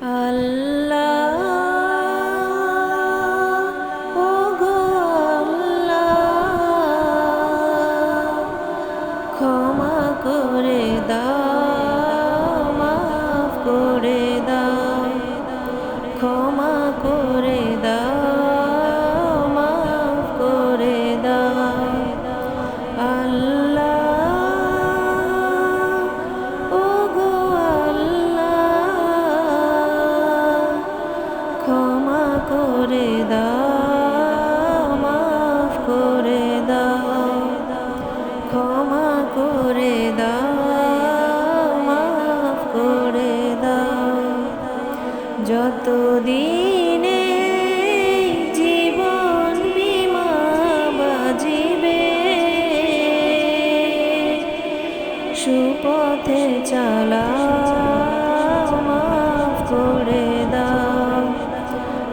আল্লাহ ওগো আল্লাহ, ক্ষমা করে দাও, মাফ করে দাও, ক্ষমা করে দাও, মাফ করে দাও। আল্লাহ ওগো আল্লাহ, ক্ষমা করে দাও, মাফ করে দাও, ক্ষমা করে দাও, মাফ করে দাও। যতদিনে জীবন বীমা বাজিবে, সুপথে চালাও, মাফ করে দাও,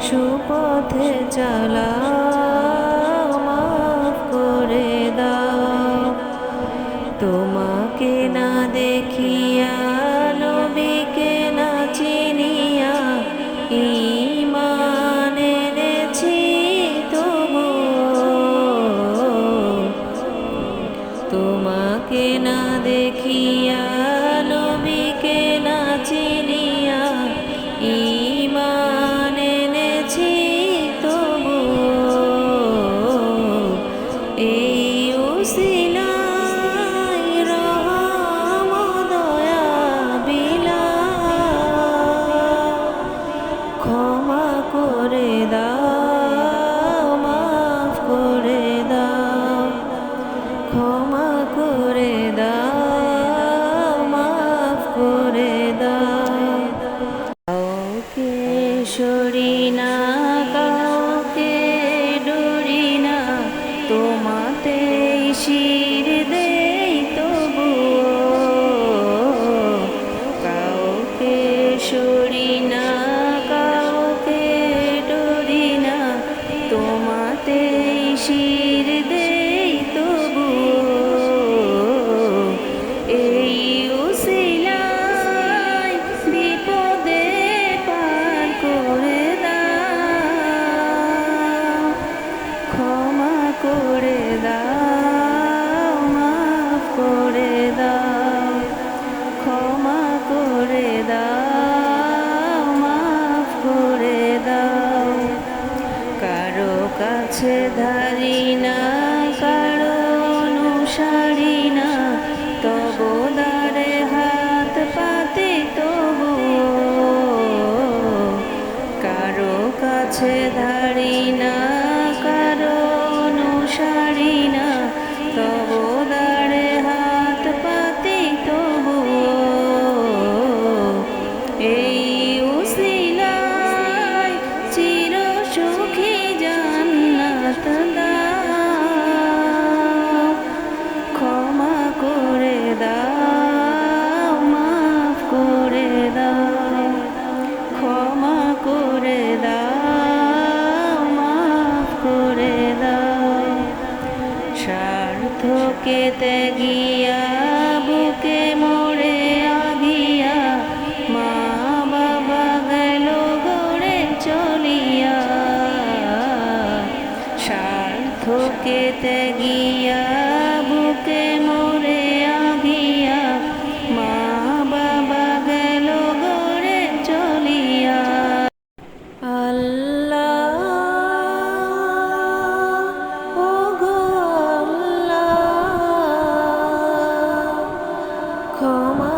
সুপথে চালাও, মাফ করে দাও। তোমাকে না দেখিয়া, নবীকে না চিনিয়া, ঈমান এনেছি তবুও। তোমাকে না দেখিয়া, নবীকে না চিনিয়া, ঈমান এনেছি তবুও। এই উসিলায় রহম দয়া বিলাও, ক্ষমা করে দাও, মাফ করে দাও, ক্ষমা করে দাও, মাফ করে দাও। কাউকে সরি না, কাউকে ডরি না, তোমাতেই শির দেই তবুও। কাউকে সরি না, কাউকে ডরি না, তোমাতেই শির দেই তবুও। এই উসিলায় বিপদে পার করে দাও, ক্ষমা করে দাও, মাফ করে দাও, ক্ষমা করে দাও, মাফ করে দাও। কারো কাছে ধারি না, কারো অনুসারী না, তবু দ্বারে হাত পাতি তবুও। কারো কাছে ধারি না, কারো অনুসারী না, তবু দ্বারে হাত পাতি তবুও। এই উসিলায় চির সুখী জান্নাত দাও, ক্ষমা করে দাও, মাফ করে দাও, ক্ষমা করে দাও, মাফ করে দাও। স্বার্থকে ত্যাগিয়া, বুকে মোড়ে আগিয়া, মা বাবা গেল গড়ে চলিয়া। স্বার্থকে ত্যাগিয়া, বুকে মোড়ে আগিয়া, মা বাবা গেল গড়ে চলিয়া। আল্লাহ ওগো আল্লাহ, ক্ষমা